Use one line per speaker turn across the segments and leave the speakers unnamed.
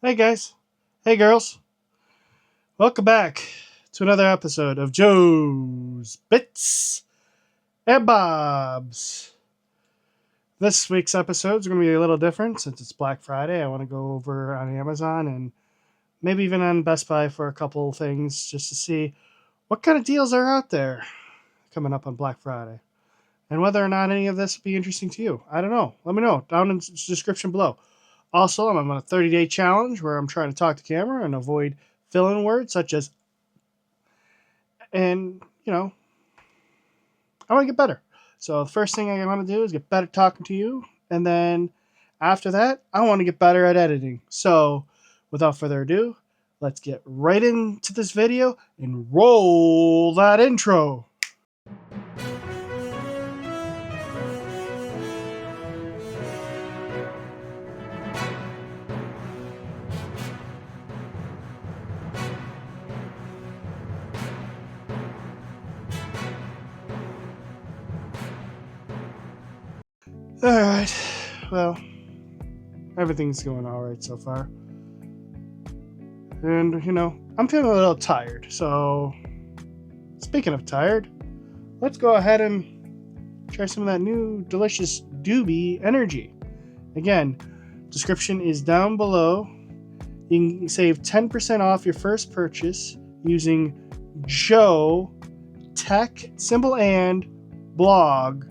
Hey guys, hey girls, welcome back to another episode of Joe's Bits and Bobs. This week's episode is going to be a little different since it's Black Friday. I want to go over on Amazon and maybe even on Best Buy for a couple things just to see what kind of deals are out there coming up on Black Friday and whether or not any of this would be interesting to you. I don't know. Let me know down in the description below. Also, I'm on a 30-day challenge where I'm trying to talk to camera and avoid fill-in words such as, and, I want to get better. So the first thing I want to do is get better talking to you. And then after that, I want to get better at editing. So without further ado, let's get right into this video and roll that intro. Alright, well, everything's going alright so far. And, I'm feeling a little tired. So, speaking of tired, let's go ahead and try some of that new delicious Doobie Energy. Again, description is down below. You can save 10% off your first purchase using Joe Tech symbol and blog,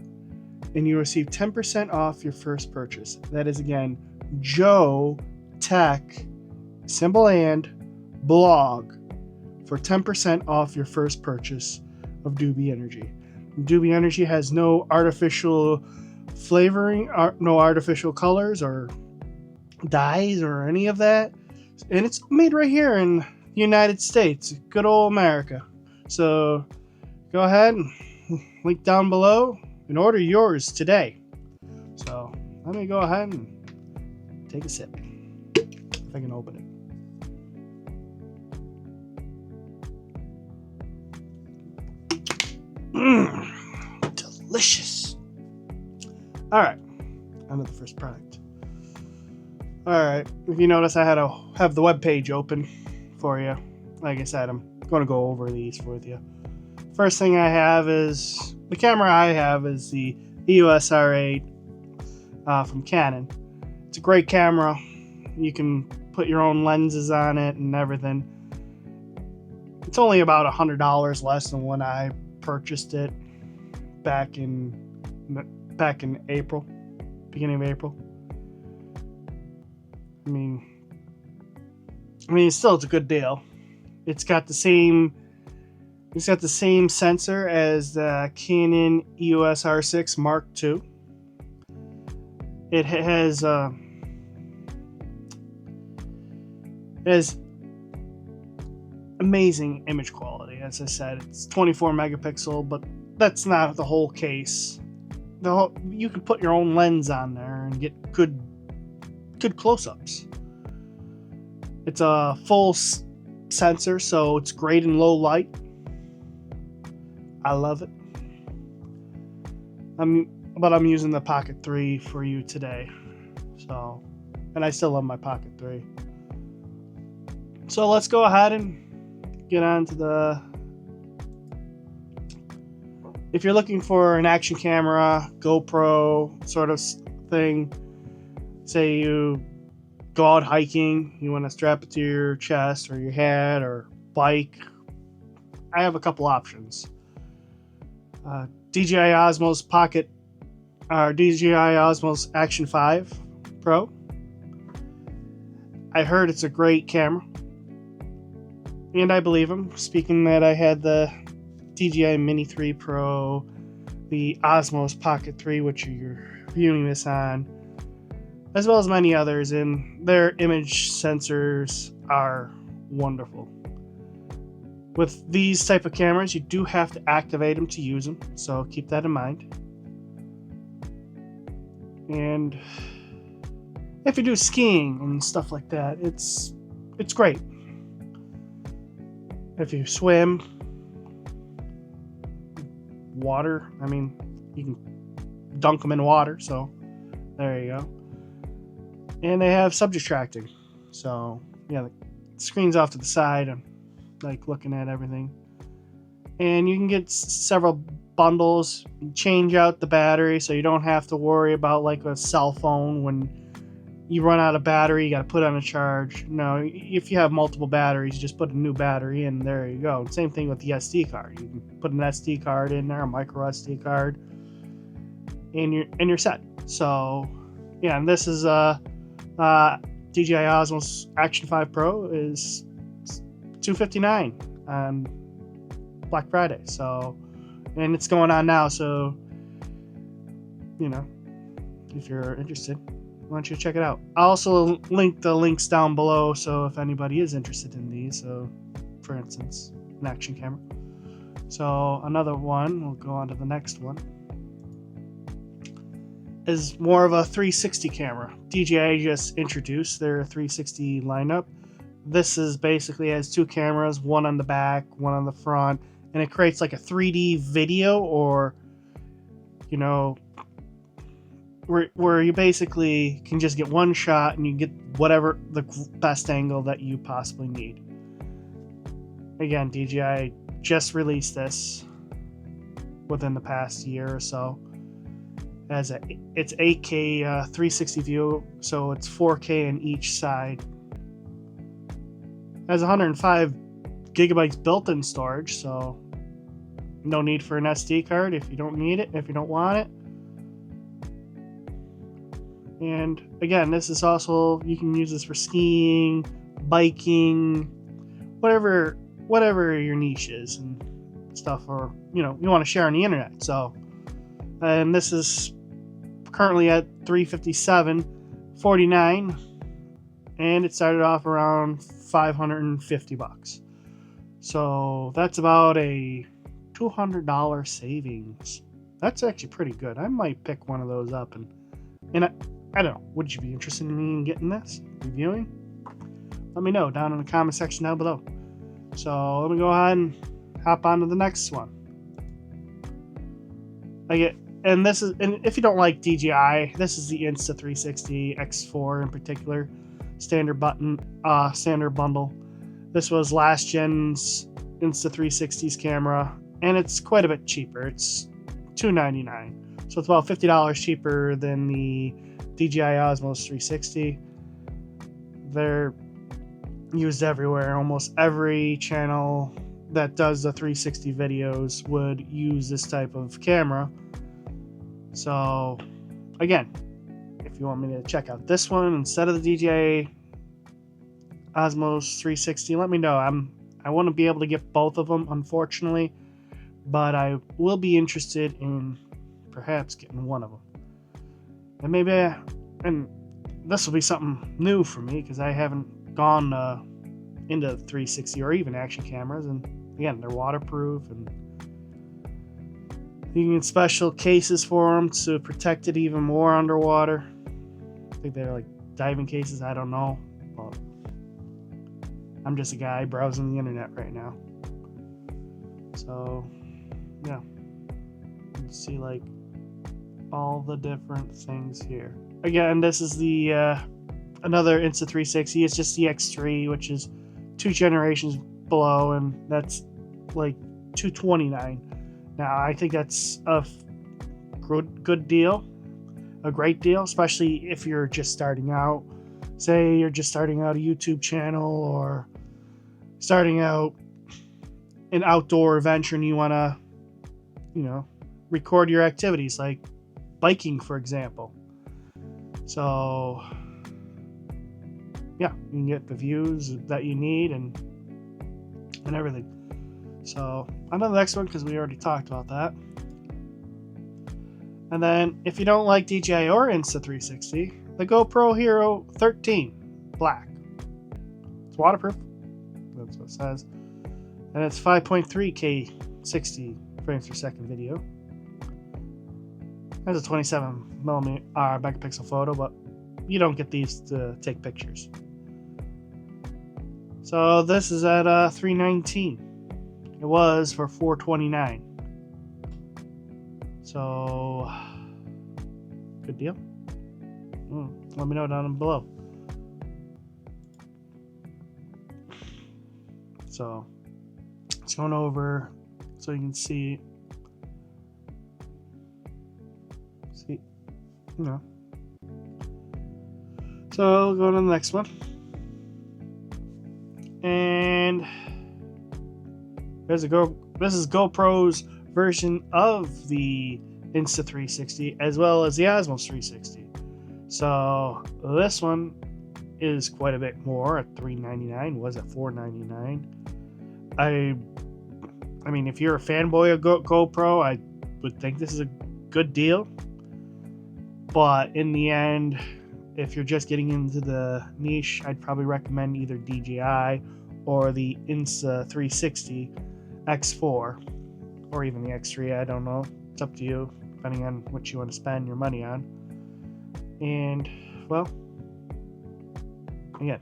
and you receive 10% off your first purchase. That is again Joe Tech symbol and blog for 10% off your first purchase of Doobie Energy. Doobie Energy has no artificial flavoring, no artificial colors or dyes or any of that. And it's made right here in the United States, good old America. So go ahead and link down below and order yours today. So let me go ahead and take a sip. If I can open it. Delicious. Alright, on to the first product. Alright, if you notice, I had to have the web page open for you. Like I said, I'm going to go over these with you. First thing I have is, the camera I have is the EOS R8 from Canon. It's a great camera. You can put your own lenses on it and everything. It's only about $100 less than when I purchased it back in April, beginning of April. I mean, still, it's a good deal. It's got the same sensor as the Canon EOS R6 Mark II. It has amazing image quality. As I said, it's 24 megapixel, but that's not the whole case. You can put your own lens on there and get good close-ups. It's a full sensor, so it's great in low light. I love it. But I'm using the Pocket 3 for you today. So, and I still love my Pocket 3. So let's go ahead and get on to the... If you're looking for an action camera, GoPro sort of thing, say you go out hiking, you want to strap it to your chest or your head or bike, I have a couple options. DJI Osmos Pocket, or DJI Osmos Action 5 Pro. I heard it's a great camera, and I believe him. Speaking that, I had the DJI Mini 3 Pro, the Osmos Pocket 3, which you're viewing this on, as well as many others, and their image sensors are wonderful. With these type of cameras, you do have to activate them to use them, so keep that in mind. And if you do skiing and stuff like that, it's great. If you swim, water, you can dunk them in water, so there you go. And they have subject tracking, So yeah, the screen's off to the side. I'm like looking at everything, and you can get several bundles. Change out the battery so you don't have to worry about like a cell phone when you run out of battery, you got to put on a charge. No, if you have multiple batteries, just put a new battery in, there you go. Same thing with the SD card. You can put an SD card in there, a micro SD card, and you're set. So yeah, and this is DJI Osmos Action 5 Pro is $259 on Black Friday. So, and it's going on now, so you know, if you're interested, why don't you check it out. I'll also link the links down below, so if anybody is interested in these, so for instance, an action camera. So another one, we'll go on to the next one, is more of a 360 camera. DJI just introduced their 360 lineup. This is basically has two cameras, one on the back, one on the front, and it creates like a 3D video, or you know, where you basically can just get one shot and you get whatever the best angle that you possibly need. Again, DJI just released this within the past year or so. It's 8K 360 view, so it's 4K on each side. It has 105 gigabytes built-in storage, so no need for an SD card if you don't need it, if you don't want it. And again, this is also, you can use this for skiing, biking, whatever your niche is and stuff, or you want to share on the internet. So, and this is currently at $357.49, and it started off around $550. So that's about a $200 savings. That's actually pretty good. I might pick one of those up, and I don't know. Would you be interested in me in getting this, reviewing? Let me know down in the comment section down below. So let me go ahead and hop on to the next one. And if you don't like DJI, this is the Insta360 X4 in particular, standard bundle. This was last gen's Insta360's camera, and it's quite a bit cheaper. It's $299, so it's about $50 cheaper than the DJI Osmos 360. They're used everywhere. Almost every channel that does the 360 videos would use this type of camera. So again, if you want me to check out this one instead of the DJI Osmos 360, let me know. I want to be able to get both of them, unfortunately, but I will be interested in perhaps getting one of them. And maybe, and this will be something new for me because I haven't gone into 360 or even action cameras. And again, they're waterproof, and you can get special cases for them to protect it even more underwater. I think they're like diving cases. I don't know. Well, I'm just a guy browsing the internet right now. So, yeah. Let's see, like, all the different things here. Again, this is the another Insta360. It's just the X3, which is 2 generations below, and that's like $229. Now, I think that's a good deal, a great deal, especially if you're just starting out. Say you're just starting out a YouTube channel or starting out an outdoor adventure, and you want to, record your activities, like biking, for example. So, yeah, you can get the views that you need and everything. So, on to the next one because we already talked about that. And then, if you don't like DJI or Insta360, the GoPro Hero 13 Black. It's waterproof. That's what it says. And it's 5.3K 60 frames per second video. There's a 27 megapixel photo, but you don't get these to take pictures. So this is at $319. It was for $429. So good deal. Let me know down below. So it's going over so you can see, you know. So we'll go to the next one. And this is GoPro's version of the Insta360 as well as the Osmos 360. So this one is quite a bit more at $399. Was at $499. I mean, if you're a fanboy of GoPro, I would think this is a good deal. But in the end, if you're just getting into the niche, I'd probably recommend either DJI or the Insta360 X4 or even the X3. I don't know. It's up to you, depending on what you want to spend your money on. And, well, again,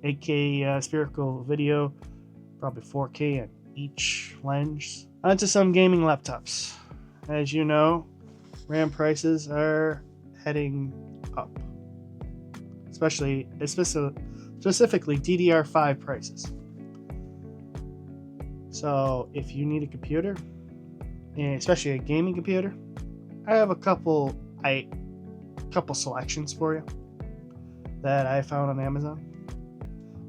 8K spherical video, probably 4K on each lens. Onto some gaming laptops. As you know, RAM prices are heading up, specifically DDR5 prices. So if you need a computer, and especially a gaming computer, I have a couple selections for you that I found on Amazon.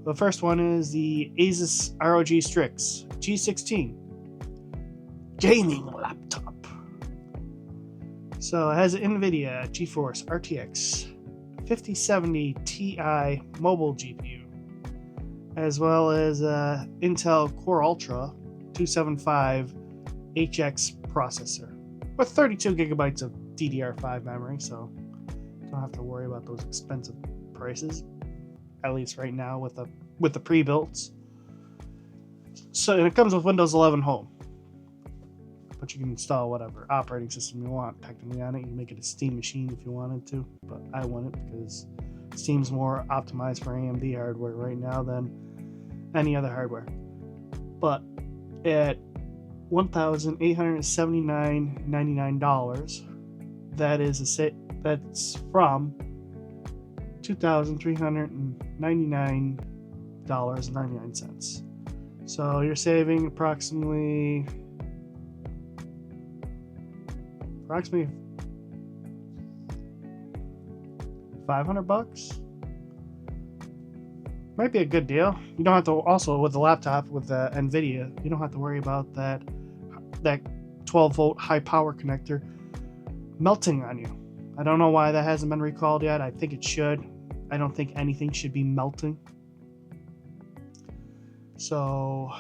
The first one is the Asus ROG Strix G16 gaming laptop. So it has an NVIDIA GeForce RTX 5070 Ti mobile GPU, as well as a Intel Core Ultra 275 HX processor with 32 gigabytes of DDR5 memory, so don't have to worry about those expensive prices, at least right now with the pre-builts. So, and it comes with Windows 11 Home, but you can install whatever operating system you want technically on it. You can make it a Steam machine if you wanted to, but I wouldn't, because Steam's more optimized for AMD hardware right now than any other hardware. But at $1,879.99, that's from $2,399.99. So you're saving approximately $500. Might be a good deal. You don't have to, also with the laptop with the NVIDIA, you don't have to worry about that 12-volt high power connector melting on you. I don't know why that hasn't been recalled yet. I think it should. I don't think anything should be melting. So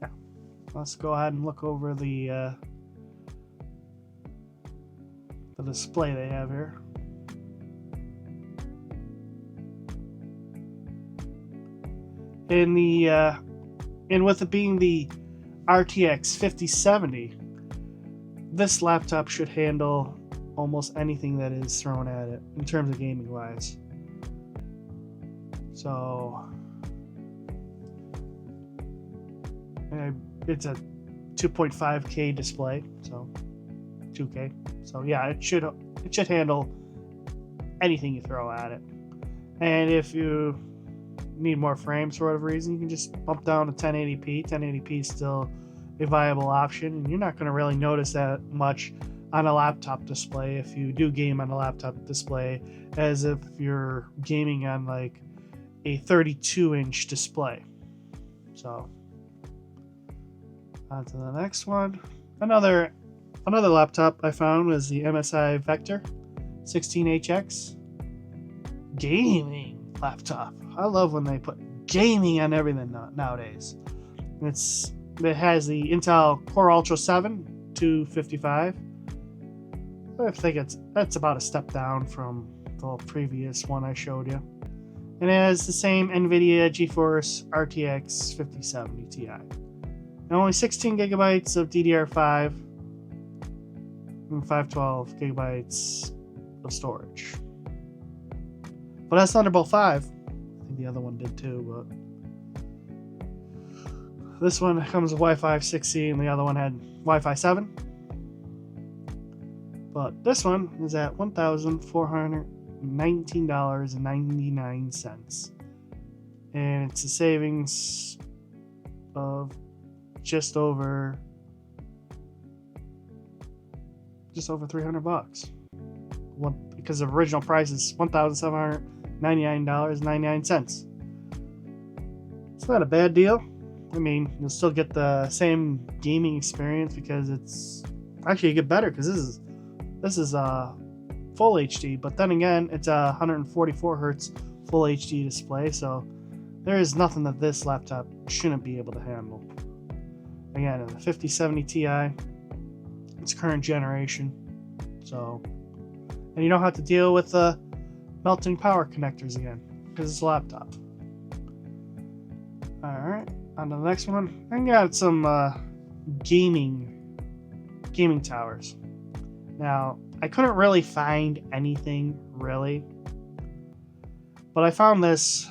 yeah, let's go ahead and look over the display they have here. And with it being the RTX 5070, this laptop should handle almost anything that is thrown at it in terms of gaming wise. So it's a 2.5K display, so 2K. So yeah, it should handle anything you throw at it. And if you need more frames for whatever reason, you can just bump down to 1080p. 1080p is still a viable option, and you're not going to really notice that much on a laptop display if you do game on a laptop display as if you're gaming on like a 32-inch display. So on to the next one. Another laptop I found was the MSI Vector 16HX gaming laptop. I love when they put gaming on everything nowadays. It has the Intel Core Ultra 7 255. I think that's about a step down from the previous one I showed you. And it has the same NVIDIA GeForce RTX 5070 Ti. And only 16 gigabytes of DDR5 and 512 gigabytes of storage. But that's Thunderbolt 5. I think the other one did too, but this one comes with Wi-Fi 6E and the other one had Wi-Fi 7. But this one is at $1,419.99. and it's a savings of just over $300. Because the original price is $1,799.99. It's not a bad deal. I mean, you'll still get the same gaming experience because it's actually you get better because this is full HD, but then again, it's a 144 hertz full HD display, so there is nothing that this laptop shouldn't be able to handle. Again, the 5070 Ti, it's current generation, so, and you don't have to deal with the melting power connectors again because it's a laptop. All right, on to the next one. I got some gaming towers. Now, I couldn't really find anything really, but I found this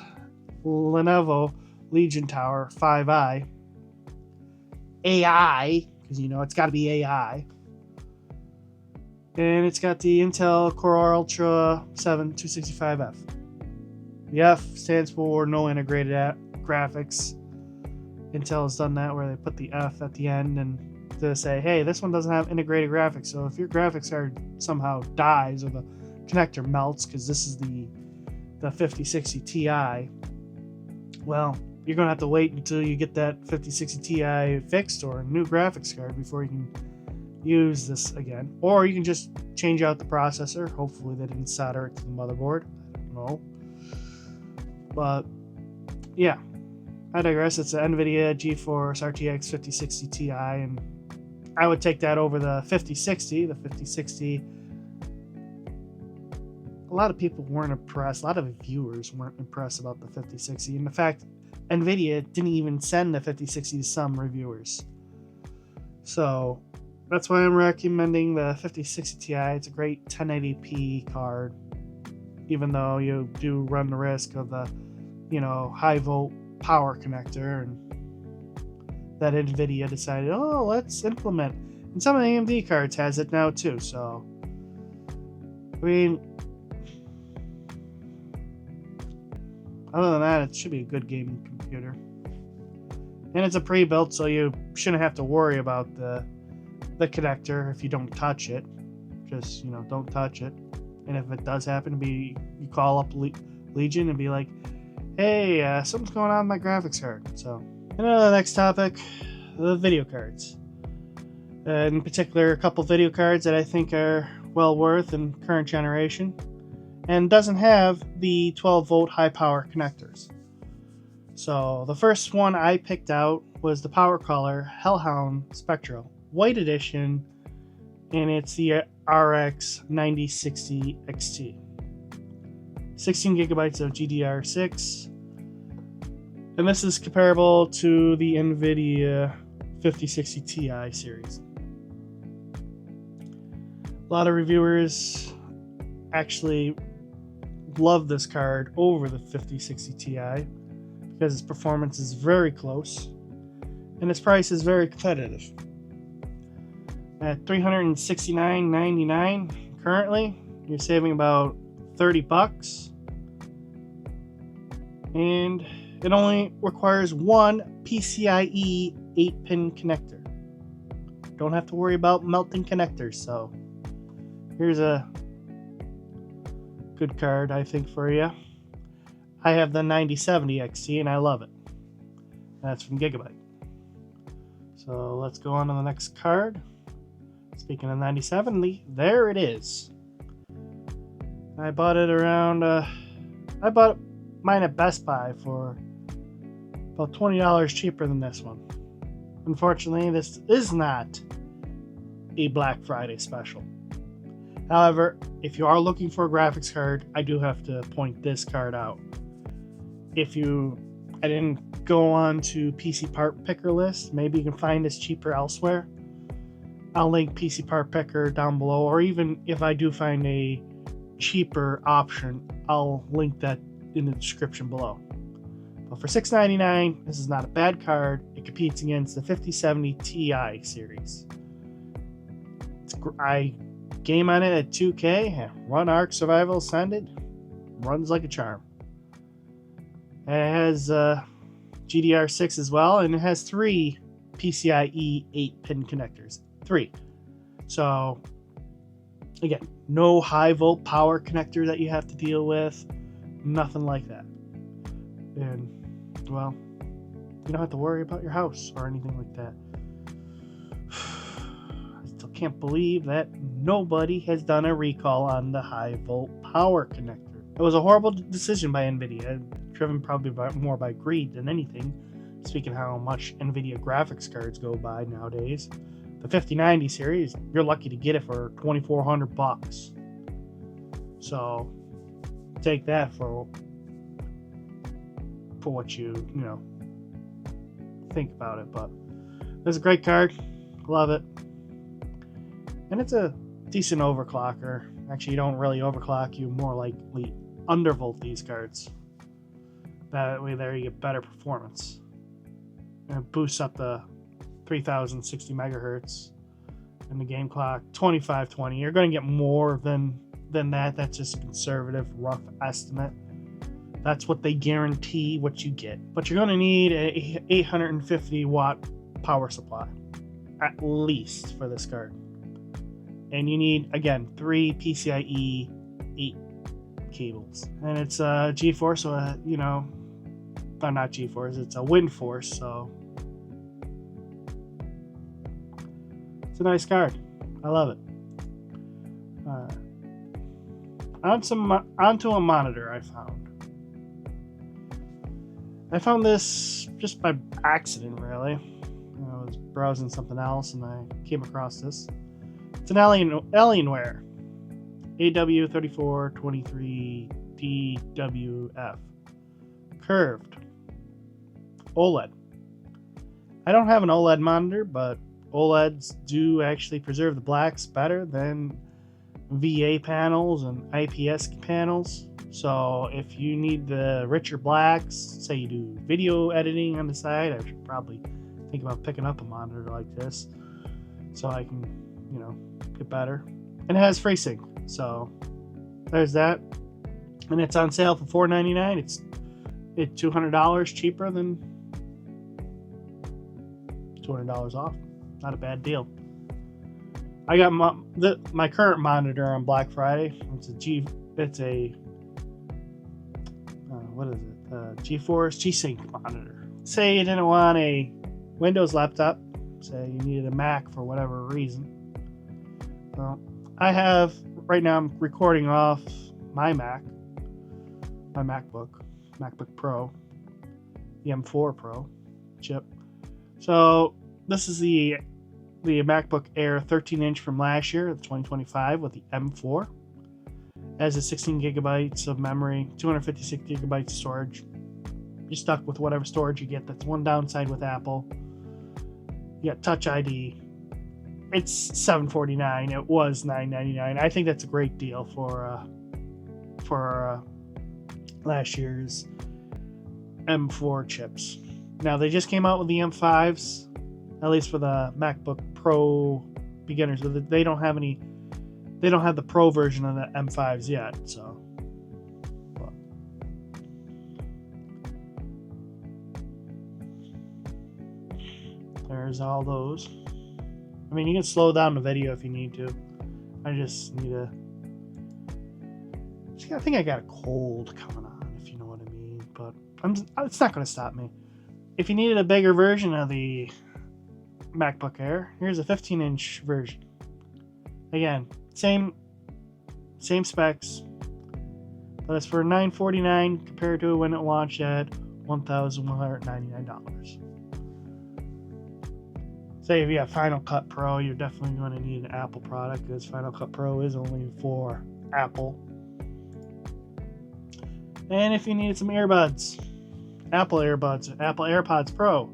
Lenovo Legion Tower 5i AI, because you know it's got to be AI, and it's got the Intel Core Ultra 7 265F. The F stands for no integrated graphics. Intel has done that where they put the F at the end and to say, hey, this one doesn't have integrated graphics. So if your graphics card somehow dies or the connector melts, because this is the 5060 Ti, well, you're going to have to wait until you get that 5060 Ti fixed or a new graphics card before you can use this again. Or you can just change out the processor. Hopefully they didn't solder it to the motherboard. I don't know. But yeah, I digress. It's an NVIDIA GeForce RTX 5060 Ti, and I would take that over the 5060. The 5060, a lot of people weren't impressed. A lot of viewers weren't impressed about the 5060. And the fact NVIDIA didn't even send the 5060 to some reviewers. So that's why I'm recommending the 5060 Ti. It's a great 1080p card, even though you do run the risk of the, high volt power connector, and that NVIDIA decided, oh, let's implement. And some of the AMD cards has it now too. So, I mean, other than that, it should be a good gaming computer. And it's a pre-built, so you shouldn't have to worry about the connector if you don't touch it. Just, don't touch it. And if it does happen to be, you call up Legion and be like, hey, something's going on with my graphics card. So, and the next topic, the video cards. In particular, a couple video cards that I think are well worth in current generation, and doesn't have the 12 volt high power connectors. So the first one I picked out was the Power Color Hellhound Spectral White Edition, and it's the RX 9060 XT. 16 gigabytes of GDR6, and this is comparable to the NVIDIA 5060 Ti series. A lot of reviewers actually love this card over the 5060 Ti because its performance is very close and its price is very competitive. At $369.99 currently, you're saving about $30, and it only requires one PCIe 8-pin connector. Don't have to worry about melting connectors. So here's a good card, I think, for you. I have the 9070 XT and I love it. That's from Gigabyte. So let's go on to the next card. Speaking of 9070, there it is. I bought it around, I bought mine at Best Buy for about $20 cheaper than this one. Unfortunately, this is not a Black Friday special. However, if you are looking for a graphics card, I do have to point this card out. I didn't go on to PC Part Picker list. Maybe you can find this cheaper elsewhere. I'll link PC Part Picker down below, or even if I do find a cheaper option, I'll link that in the description below. But for $6.99, this is not a bad card. It competes against the 5070 Ti series. I game on it at 2K, run Ark Survival Ascended, runs like a charm. It has GDR6 as well, and it has 3 PCIe 8-pin connectors. 3. So, again, no high volt power connector that you have to deal with. Nothing like that. And, well, you don't have to worry about your house or anything like that. I still can't believe that nobody has done a recall on the high volt power connector. It was a horrible decision by NVIDIA, driven probably more by greed than anything. Speaking of how much NVIDIA graphics cards go by nowadays, the 5090 series, you're lucky to get it for $2,400. So take that for what you think about it. But it's a great card, love it, and it's a decent overclocker. Actually, you don't really overclock, you more likely undervolt these cards. That way there you get better performance, and it boosts up the 3060 megahertz and the game clock 2520. You're going to get more than that. That's just a conservative rough estimate. That's what they guarantee what you get. But you're going to need a 850 watt power supply at least for this card. And you need, again, 3 PCIe 8 cables. And it's GeForce, so not GeForce, it's a WindForce, so it's a nice card. I love it. Onto a monitor I found this just by accident, really. I was browsing something else and I came across this. It's an Alienware AW3423DWF curved OLED. I don't have an OLED monitor, but OLEDs do actually preserve the blacks better than VA panels and IPS panels. So if you need the richer blacks, say you do video editing on the side, I should probably think about picking up a monitor like this so I can, get better. And it has FreeSync, so there's that. And it's on sale for $499. It's $200 cheaper than $200 off. Not a bad deal. I got my current monitor on Black Friday. It's a what is it? GeForce G-Sync monitor. Say you didn't want a Windows laptop. Say you needed a Mac for whatever reason. Well, I have right now. I'm recording off my MacBook Pro, the M4 Pro chip. So this is the MacBook Air 13-inch from last year, the 2025, with the M4. Has a 16 gigabytes of memory, 256 gigabytes of storage. You're stuck with whatever storage you get. That's one downside with Apple. You got Touch ID. It's $749. It was $999. I think that's a great deal for last year's M4 chips. Now they just came out with the M5s, at least for the MacBook Pro beginners. They don't have the Pro version of the M5s yet, so. Well. There's all those. I mean, you can slow down the video if you need to. I just need I think I got a cold coming on, if you know what I mean. But it's not going to stop me. If you needed a bigger version of the MacBook Air, here's a 15-inch version. Again, same specs, but it's for $949 compared to when it launched at $1,199. Say if you have Final Cut Pro, you're definitely going to need an Apple product because Final Cut Pro is only for Apple. And if you needed some earbuds, Apple AirPods Pro.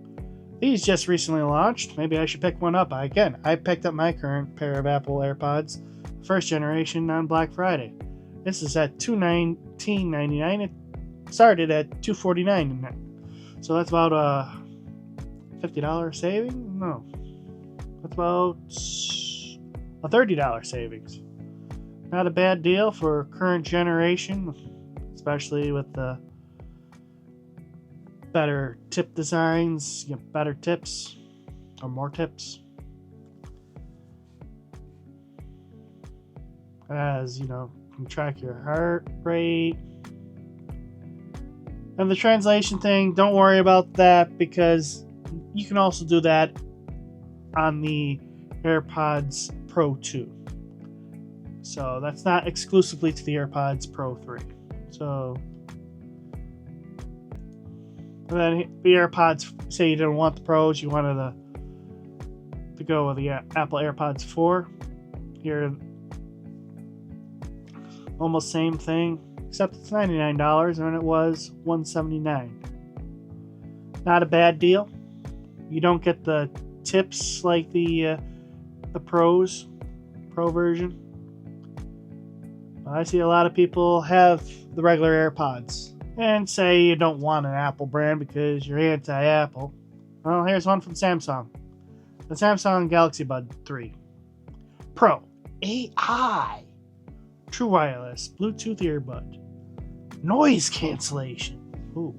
These just recently launched. Maybe I should pick one up. I picked up my current pair of Apple AirPods, first generation, on Black Friday. This is at $219.99. It started at $249.99. So that's about a $50 saving? No. That's about a $30 savings. Not a bad deal for current generation, especially with the better tip designs, you get better tips or more tips. As you know, you can track your heart rate. And the translation thing, don't worry about that because you can also do that on the AirPods Pro 2. So that's not exclusively to the AirPods Pro 3. So, and then the AirPods, say you didn't want the Pros, you wanted to go with the Apple AirPods 4. Here, almost same thing, except it's $99 and it was $179. Not a bad deal. You don't get the tips like the Pro version. I see a lot of people have the regular AirPods and say you don't want an Apple brand because you're anti-Apple. Well, here's one from Samsung. The Samsung Galaxy Bud 3 Pro AI True Wireless Bluetooth Earbud. Noise cancellation. Ooh.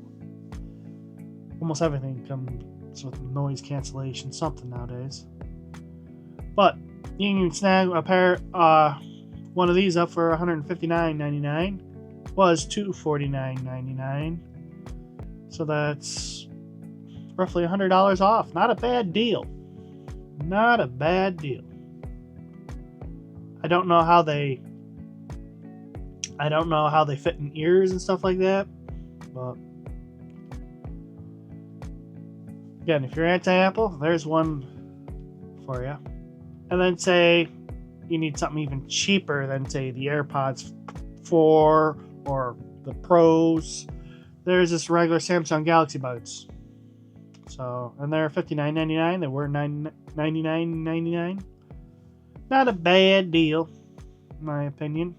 Almost everything comes with noise cancellation something nowadays. But you can snag a pair, one of these up for $159.99. Was $249.99. So that's roughly $100 off. Not a bad deal. Not a bad deal. I don't know how they fit in ears and stuff like that, but again, if you're anti-Apple, there's one for you. And then say you need something even cheaper than say the AirPods 4 or the Pros. There's this regular Samsung Galaxy Buds. So, and they're $59.99. They were $99.99. Not a bad deal, in my opinion.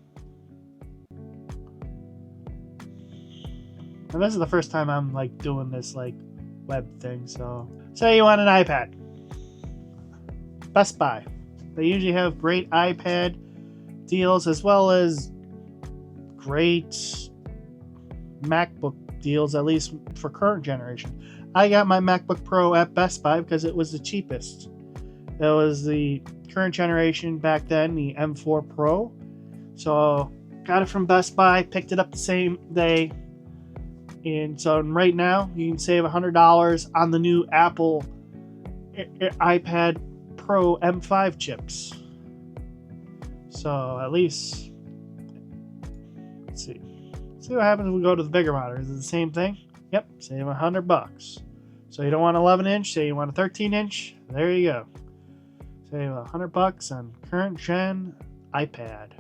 And this is the first time I'm like doing this like web thing. So, say you want an iPad. Best Buy. They usually have great iPad deals as well as great MacBook deals, at least for current generation. I got my MacBook Pro at Best Buy because it was the cheapest. It was the current generation back then, the M4 Pro. So got it from Best Buy, picked it up the same day. And so right now you can save $100 on the new Apple iPad Pro M5 chips. So at least, let's see what happens if we go to the bigger monitor. Is it the same thing? Yep, save $100. So you don't want an 11-inch, say you want a 13-inch. There you go. Save $100 on current gen iPad.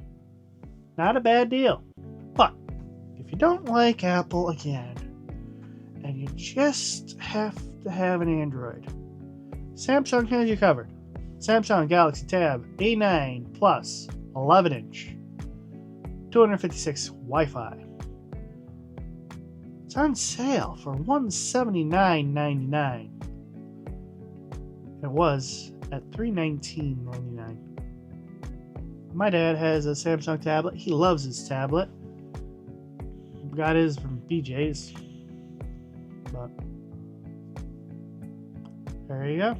Not a bad deal. But if you don't like Apple again, and you just have to have an Android, Samsung has you covered. Samsung Galaxy Tab A9 Plus 11-inch 256 Wi-Fi. It's on sale for $179.99. It was at $319.99. My dad has a Samsung tablet. He loves his tablet. Got his from BJ's. But there you go.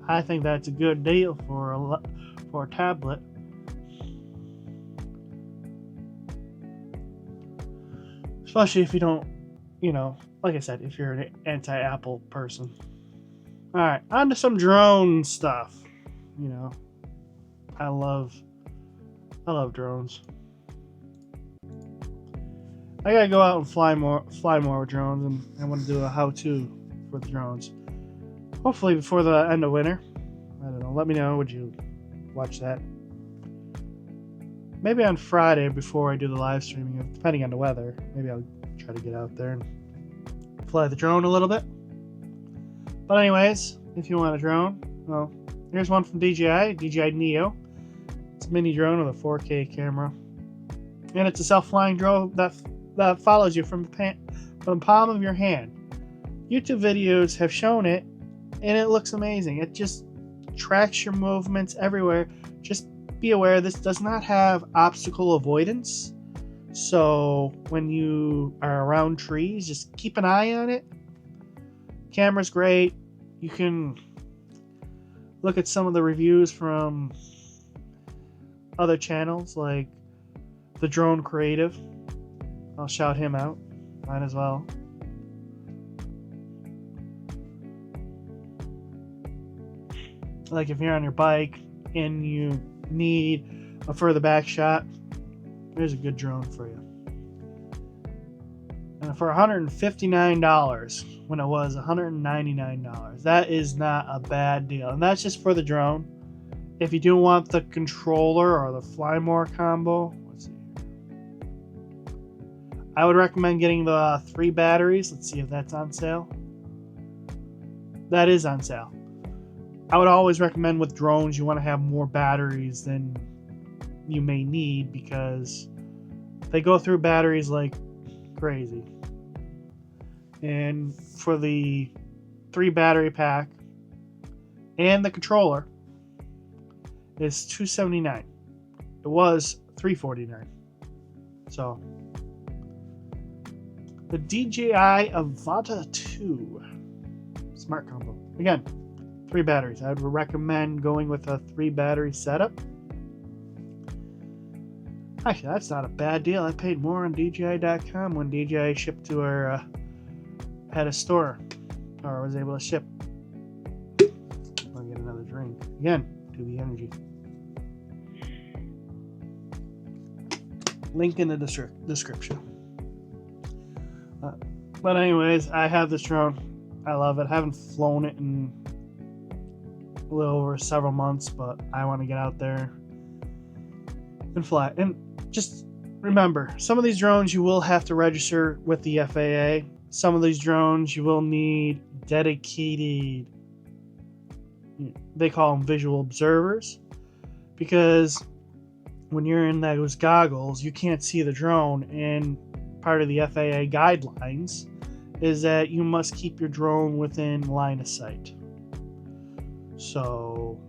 I think that's a good deal for a tablet. Especially if you don't, like I said, if you're an anti-Apple person. Alright, on to some drone stuff. I love drones. I gotta go out and fly more with drones, and I want to do a how-to for the drones. Hopefully before the end of winter. I don't know. Let me know. Would you watch that? Maybe on Friday before I do the live streaming, depending on the weather. Maybe I'll try to get out there and fly the drone a little bit. But anyways, if you want a drone, well, here's one from DJI Neo. It's a mini drone with a 4K camera. And it's a self-flying drone that follows you from the palm of your hand. YouTube videos have shown it, and it looks amazing. It just tracks your movements everywhere. Just be aware this does not have obstacle avoidance. So when you are around trees, just keep an eye on it. Camera's great. You can look at some of the reviews from other channels like the Drone Creative. I'll shout him out. Might as well. Like if you're on your bike and you need a further back shot, there's a good drone for you. And for $159 when it was $199, that is not a bad deal. And that's just for the drone. If you do want the controller or the Fly More combo, let's see. I would recommend getting the 3 batteries. Let's see if that's on sale. That is on sale. I would always recommend with drones you want to have more batteries than you may need because they go through batteries like crazy. And for the 3 battery pack and the controller is $279. It was $349. So the DJI Avata 2 smart combo. Again, 3 batteries. I would recommend going with a 3 battery setup. Actually, that's not a bad deal. I paid more on DJI.com when DJI shipped to our had a store or was able to ship. I'll get another drink. Again, to the energy. Link in the description. But anyways, I have this drone. I love it. I haven't flown it in a little over several months, but I want to get out there and fly. And just remember, some of these drones you will have to register with the FAA. Some of these drones you will need dedicated, they call them visual observers, because when you're in those goggles, you can't see the drone, and part of the FAA guidelines is that you must keep your drone within line of sight. So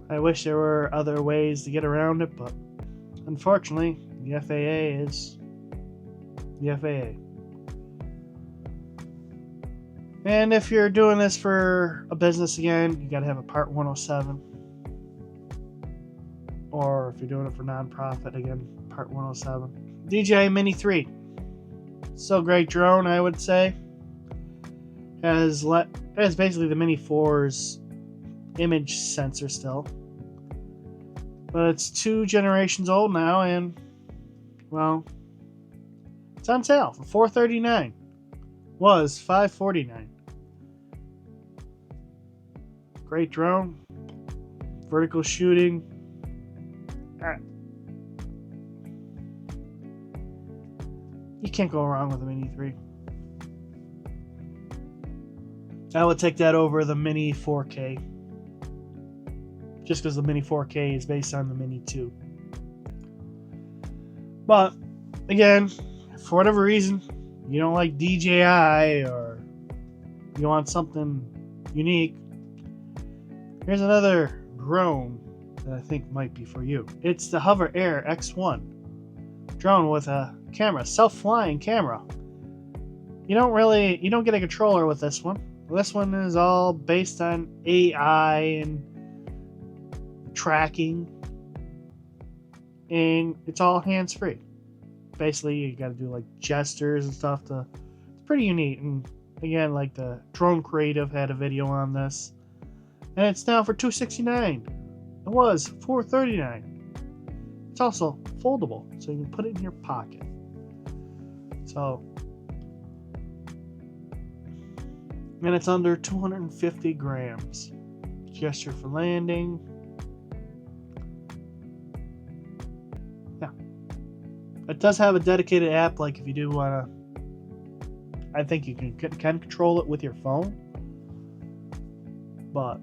I wish there were other ways to get around it, but unfortunately, the FAA is the FAA. And if you're doing this for a business again, you got to have a Part 107. Or if you're doing it for nonprofit, again, Part 107. DJI Mini 3. Still great drone, I would say. Has basically the Mini 4's image sensor still. But it's 2 generations old now, and, well, it's on sale for $439. Was $549. Great drone. Vertical shooting. You can't go wrong with the Mini 3. I would take that over the Mini 4K. Just because the Mini 4K is based on the Mini 2. But, again, for whatever reason, you don't like DJI or you want something unique, here's another drone that I think might be for you. It's the Hover Air X1 drone with a camera, self-flying camera. You don't get a controller with this one. This one is all based on AI and tracking, and it's all hands-free. Basically, you got to do like gestures and stuff. It's pretty unique. And again, like the Drone Creative had a video on this, and it's now for $269. It was $439. It's also foldable, so you can put it in your pocket. So, and it's under 250 grams. Gesture for landing. Yeah. It does have a dedicated app, like if you do want to, I think you can control it with your phone. But,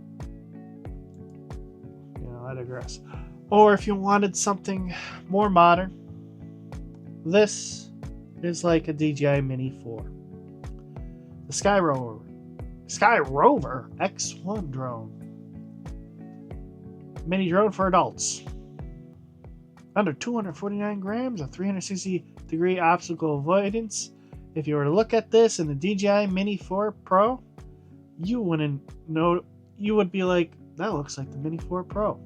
I digress. Or if you wanted something more modern, this is like a DJI Mini 4. The Sky Rover X1 drone. Mini drone for adults. under 249 grams of 360-degree obstacle avoidance. If you were to look at this in the DJI Mini 4 Pro, you wouldn't know. You would be like, that looks like the Mini 4 Pro.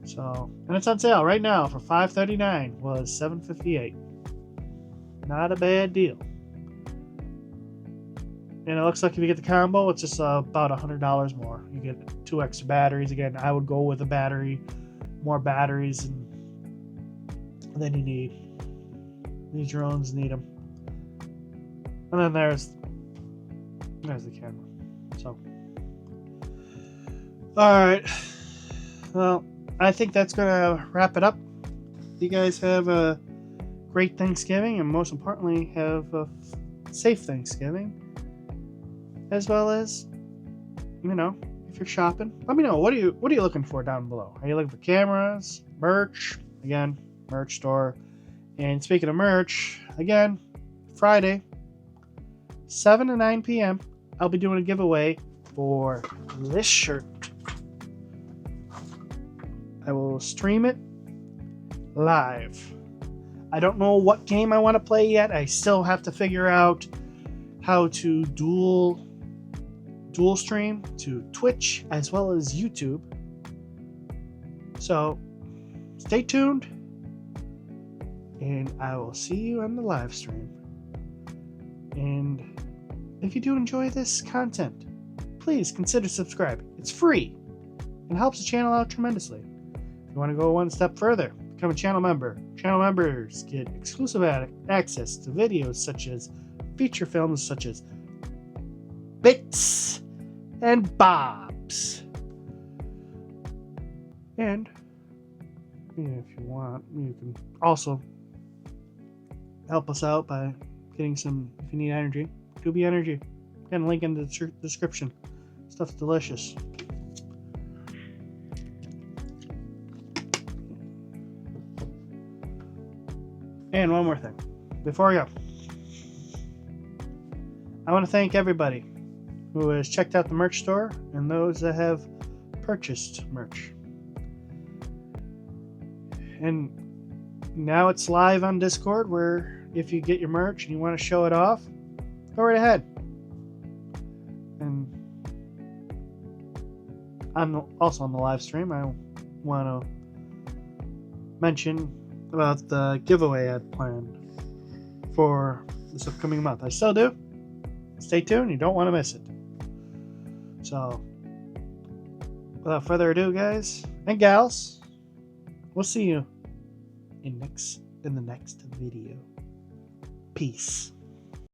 So, and it's on sale right now for $539, was $758. Not a bad deal. And it looks like if you get the combo, it's just about $100 more. You get 2 extra batteries. Again, I would go with a battery, more batteries than you need. These drones need them. And then there's the camera. So, all right. Well, I think that's gonna wrap it up. You guys have a great Thanksgiving, and most importantly, have a safe Thanksgiving. As well as, if you're shopping, let me know. What are you looking for down below? Are you looking for cameras, merch? Again, merch store. And speaking of merch, again, Friday, 7 to 9 p.m., I'll be doing a giveaway for this shirt. I will stream it live. I don't know what game I want to play yet. I still have to figure out how to dual stream to Twitch as well as YouTube. So stay tuned, and I will see you on the live stream. And if you do enjoy this content, please consider subscribing. It's free and helps the channel out tremendously. If you want to go one step further, become a channel member. Channel members get exclusive access to videos such as feature films such as Bits and Bobs. And if you want, you can also help us out by getting some, if you need energy, Doobie Energy. Again, link in the description. Stuff's delicious. And one more thing before I go. I want to thank everybody who has checked out the merch store and those that have purchased merch. And now it's live on Discord, where if you get your merch and you want to show it off, go right ahead. And also on the live stream, I want to mention about the giveaway I had planned for this upcoming month. I still do. Stay tuned. You don't want to miss it. So, without further ado, guys and gals, we'll see you in the next video. Peace.